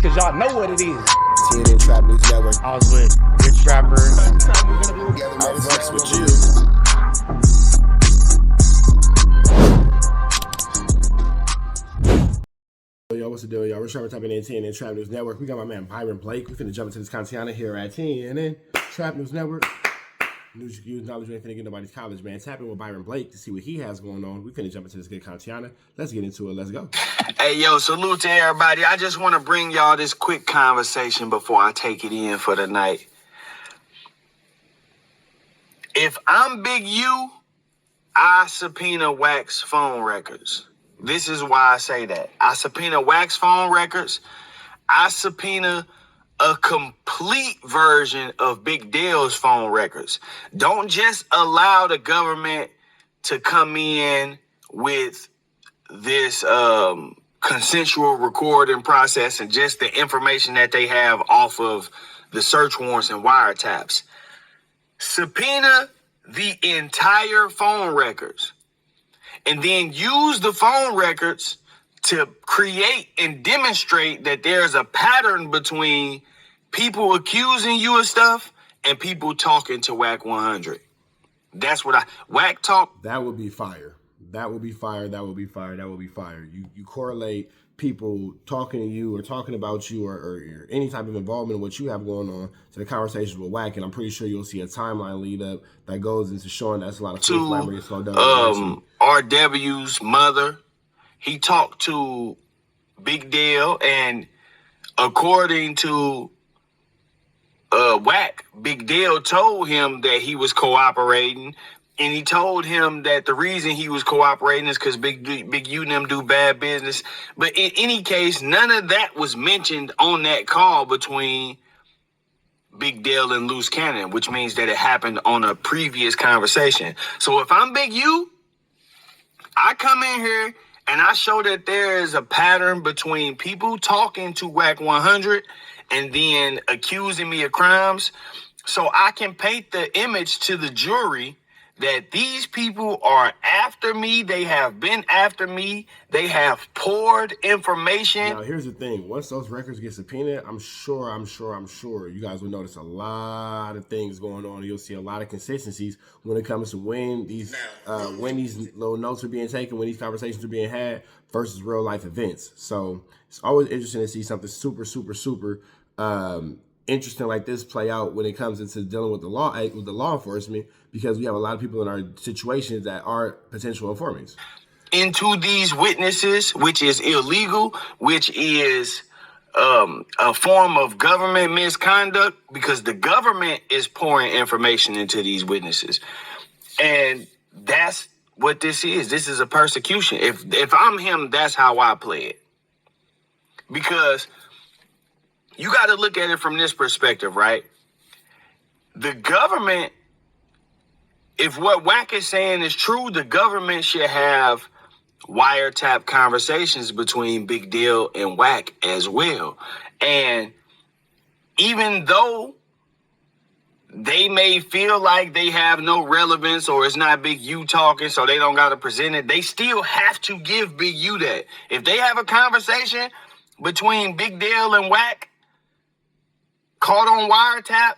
cause y'all know what it is. TNN Trap News Network. I was with Rich Rapper. I fucks with you. Yo, what's the deal, y'all? Rich Rapper tapping in TNN Trap News Network. We got my man Byron Blake. We finna jump into this content here at TNN Trap News Network. News you can use, knowledge you ain't finna get nobody's college, man. Tap in with Byron Blake to see what he has going on. We finna jump into this good content. Let's get into it. Let's go. Hey, yo, salute to everybody. I just want to bring y'all this quick conversation before I take it in for the night. If I'm Big U, I subpoena WAC's phone records. This is why I say that. I subpoena WAC's phone records. I subpoena a complete version of Big Dale's phone records. Don't just allow the government to come in with this consensual recording process and just the information that they have off of the search warrants and wiretaps. Subpoena the entire phone records and then use the phone records to create and demonstrate that there's a pattern between people accusing you of stuff and people talking to WACK100. That's what WACK talk. That would be fire. That would be fire. That would be fire. That would be fire. You correlate people talking to you or talking about you or any type of involvement in what you have going on to the conversations with WACK, and I'm pretty sure you'll see a timeline lead up that goes into showing that's a lot of RW's mother. He talked to Big Dale, and according to WACK, Big Dale told him that he was cooperating, and he told him that the reason he was cooperating is because Big U and them do bad business. But in any case, none of that was mentioned on that call between Big Dale and Loose Cannon, which means that it happened on a previous conversation. So if I'm Big U, I come in here and I show that there is a pattern between people talking to WACK100 and then accusing me of crimes, so I can paint the image to the jury that these people are after me. They have been after me. They have poured information. Now, here's the thing. Once those records get subpoenaed, I'm sure you guys will notice a lot of things going on. You'll see a lot of consistencies when it comes to when these little notes are being taken, when these conversations are being had versus real life events. So it's always interesting to see something super interesting like this play out when it comes into dealing with the law enforcement, because we have a lot of people in our situations that are potential informants. Into these witnesses, which is illegal, which is a form of government misconduct, because the government is pouring information into these witnesses. And that's what this is. This is a persecution. If I'm him, that's how I play it. Because you got to look at it from this perspective, right? The government, if what WACK is saying is true, the government should have wiretap conversations between Big Deal and WACK as well. And even though they may feel like they have no relevance or it's not Big U talking, so they don't got to present it, they still have to give Big U that. If they have a conversation between Big Deal and WACK caught on wiretap,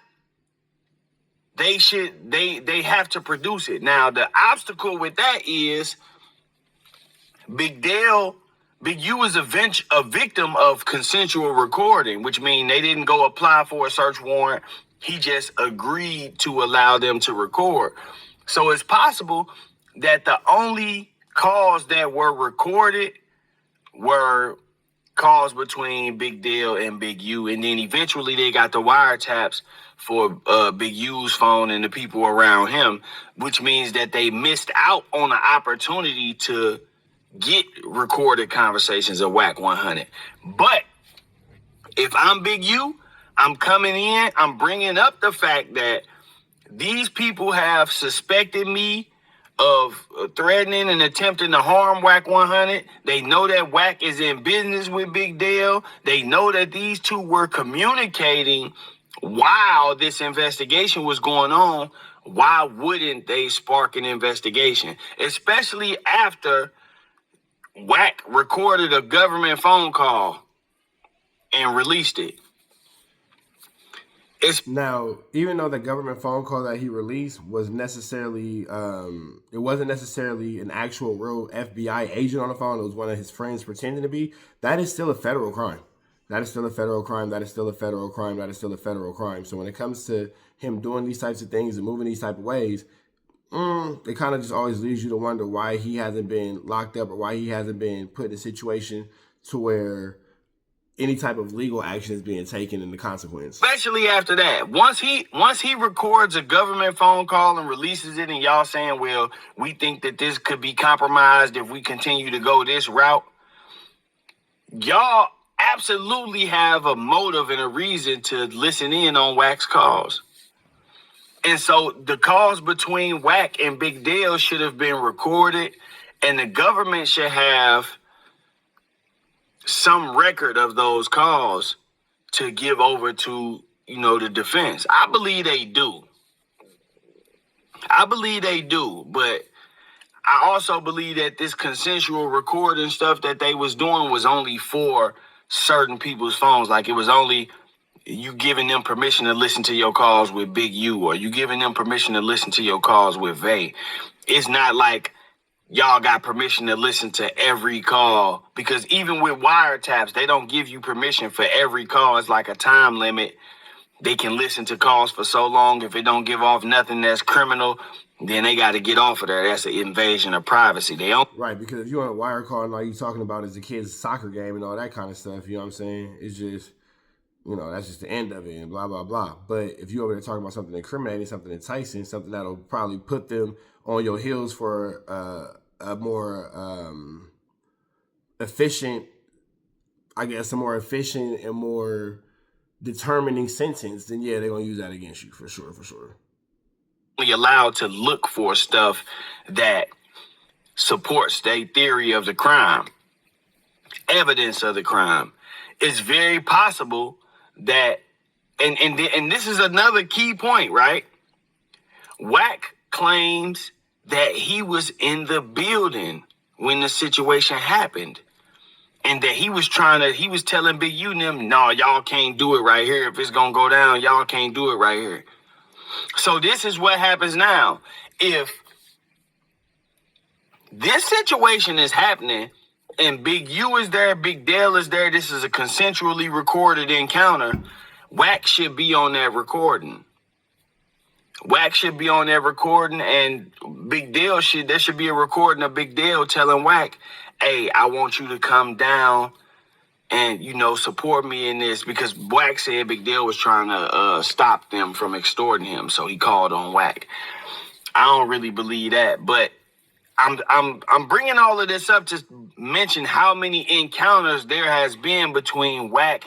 they have to produce it. Now, the obstacle with that is Big U is a victim of consensual recording, which means they didn't go apply for a search warrant. He just agreed to allow them to record. So it's possible that the only calls that were recorded were calls between Big Deal and Big U, and then eventually they got the wiretaps for Big U's phone and the people around him, which means that they missed out on the opportunity to get recorded conversations of WACK100. But if I'm Big U, I'm coming in, I'm bringing up the fact that these people have suspected me of threatening and attempting to harm WACK100. They know that WACK is in business with Big Dale. They know that these two were communicating while this investigation was going on. Why wouldn't they spark an investigation? Especially after WACK recorded a government phone call and released it. Now, even though the government phone call that he released was necessarily, it wasn't necessarily an actual real FBI agent on the phone. It was one of his friends pretending to be. That is still a federal crime. That is still a federal crime. That is still a federal crime. That is still a federal crime. So when it comes to him doing these types of things and moving these type of ways, it kind of just always leaves you to wonder why he hasn't been locked up or why he hasn't been put in a situation to where any type of legal action is being taken in the consequence. Especially after that. Once he records a government phone call and releases it and y'all saying, well, we think that this could be compromised if we continue to go this route. Y'all absolutely have a motive and a reason to listen in on WAC's calls. And so the calls between WAC and Big Dale should have been recorded, and the government should have some record of those calls to give over to, the defense. I believe they do. But I also believe that this consensual recording stuff that they was doing was only for certain people's phones. Like, it was only you giving them permission to listen to your calls with Big U, or you giving them permission to listen to your calls with Vay. It's not like y'all got permission to listen to every call, because even with wiretaps, they don't give you permission for every call. It's like a time limit. They can listen to calls for so long. If it don't give off nothing that's criminal, then they got to get off of there. That's an invasion of privacy. They don't. Right, because if you want a wire call and all you talking about is the kid's soccer game and all that kind of stuff, you know what I'm saying? It's just, that's just the end of it and blah, blah, blah. But if you're over there talking about something incriminating, something enticing, something that'll probably put them on your heels for a more efficient, a more efficient and more determining sentence, then yeah, they're going to use that against you for sure. Allowed to look for stuff that supports their theory of the crime, evidence of the crime. It's very possible that, and this is another key point, right? WAC claims that he was in the building when the situation happened, and that he was telling Big U and them, no, y'all can't do it right here. If it's gonna go down, y'all can't do it right here. So this is what happens now. If this situation is happening and Big U is there, Big Dale is there, this is a consensually recorded encounter, WAC should be on that recording. WAC should be on that recording, and Big Dale there should be a recording of Big Dale telling WAC, hey, I want you to come down and, support me in this, because WAC said Big Dale was trying to stop them from extorting him, so he called on WAC. I don't really believe that, but I'm bringing all of this up to mention how many encounters there has been between WAC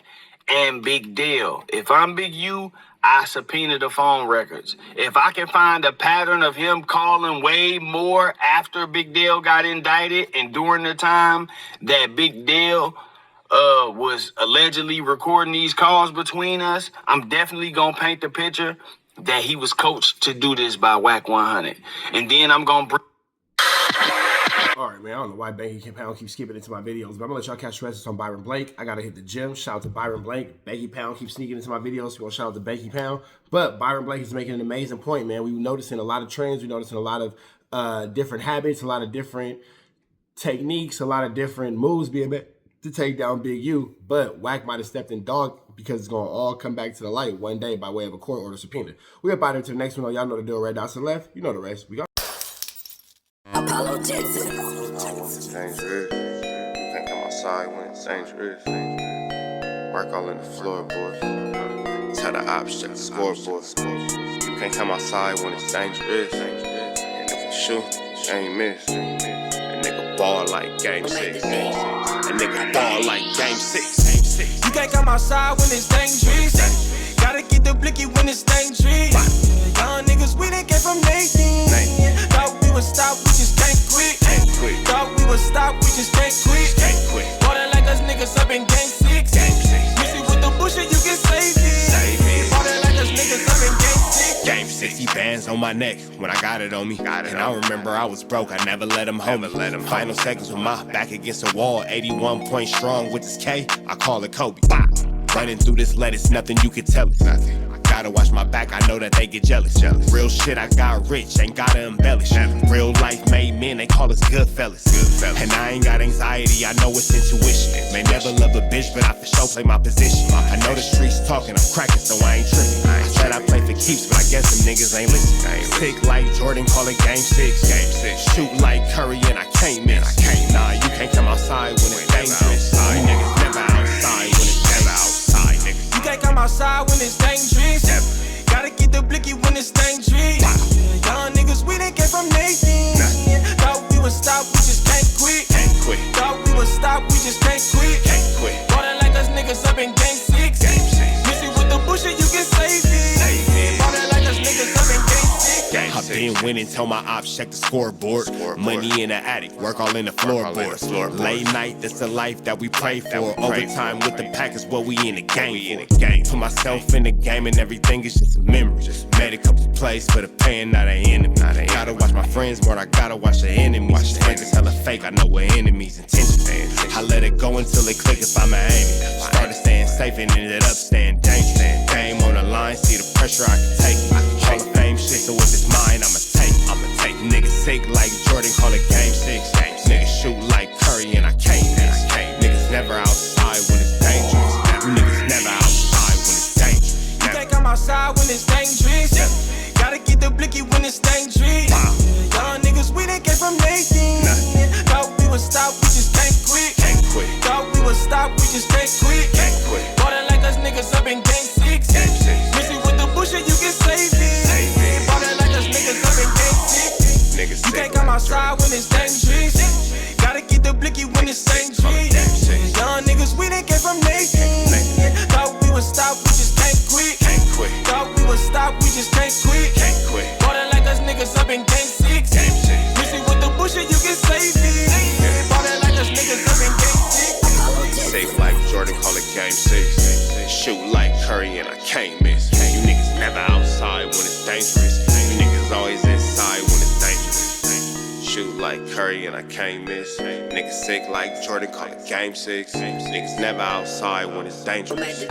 and Big Dale. If I'm Big U, I subpoena the phone records. If I can find a pattern of him calling way more after Big Dale got indicted and during the time that Big Dale was allegedly recording these calls between us, I'm definitely going to paint the picture that he was coached to do this by WACK100. And then I'm going to bring... All right, man, I don't know why Banky Pound keeps skipping into my videos, but I'm going to let y'all catch the rest on Byron Blake. I got to hit the gym. Shout out to Byron Blake. Banky Pound keeps sneaking into my videos, so we'll shout out to Banky Pound. But Byron Blake is making an amazing point, man. We're noticing a lot of trends. We're noticing a lot of different habits, a lot of different techniques, a lot of different moves being made to take down Big U. But WAC might have stepped in dog, because it's going to all come back to the light one day by way of a court order subpoena. We're about to the next one. Y'all know the deal. Red dots to the left. You know the rest. We got Apollo Texas. Dangerous. Can't come outside when it's dangerous. Work all in the floorboards. Tell the ops check the scoreboard. You can't come outside when it's dangerous. And if you shoot, you ain't miss. A nigga ball like game 6. A nigga ball like game 6. You can't come outside when it's dangerous. Gotta get the blicky when it's dangerous. Young niggas, we done came from Nathan. Thought we would stop, we just can't quit. Thought we would stop, we just can't quit. Ballin' like us niggas up in game 6. Missy with the bullshit, you can save it. Ballin' like us niggas up in game 6. Game 60 bands on my neck when I got it on me. And I remember I was broke, I never let him hold me. Final seconds with my back against the wall, 81 point strong with this K, I call it Kobe. Running through this lettuce, nothing you can tell us. Gotta watch my back, I know that they get jealous. Real shit, I got rich, ain't gotta embellish. Real life made men, they call us good fellas. And I ain't got anxiety, I know it's intuition. May never love a bitch, but I for sure play my position. I know the streets talking, I'm cracking, so I ain't tripping. I said I play for keeps, but I guess them niggas ain't listening. Sick like Jordan, call it game 6. Shoot like Curry and I can't miss. Nah, you can't come outside when it's dangerous. You niggas never outside when it's outside, nigga. You can't come outside when it's dangerous. Gotta get the blicky when it's dangerous. Young niggas, we didn't get from Nathan. Thought we would stop, we just can't quit. Thought we would stop, we just can't quit. Ballin' like us niggas up in game 6. Missy with the bullshit, you can save it. Ballin' like us niggas up in game 6. I've been winning, tell my ops check the scoreboard. Money in the attic, work all in the floorboards. Late night, that's the life that we pray for. Overtime with the pack is what we in the game for. Put myself in the game and everything is just a memory. Made a couple plays for the pain, not an enemy. Gotta watch my friends more, I gotta watch the enemies. Friends is hella fake, I know we're enemies' intentions. I let it go until it click if I'm an aiming. Started staying safe and ended up staying dangerous. Game on the line, see the pressure I can take. Hall of Fame shit, so if it's mine, I'ma take. Niggas sick like Jordan, call it game 6. Niggas shoot like Curry and I can't miss. Niggas never outside when it's dangerous. Niggas never outside when it's dangerous. You can't come outside when it's dangerous. Gotta get the blicky when it's dangerous. Young niggas, we didn't get from Nathan. Thought we would stop, we just can't quit. Thought we would stop, we just can't quit. Ballin' like us niggas up in game 6. Missy with the bullshit, you can save it. Ballin' like us niggas up in game 6. You can't come outside when it's dangerous. Gotta get the blicky when it's dangerous. Young niggas, we didn't get from Nathan. Thought we would stop, we just can't quit. Thought we would stop, we just can't quit. Ballin' like us niggas up in game 6. Missy with the bullshit, you can save it. Ballin' like us niggas up in game 6. Safe like Jordan, call it game 6. Shoot like Curry and I can't miss. You niggas never outside when it's dangerous. You niggas always inside when it's dangerous. Shoot like Curry and I can't miss. Niggas sick like Jordan, call it game 6. Niggas never outside when it's dangerous.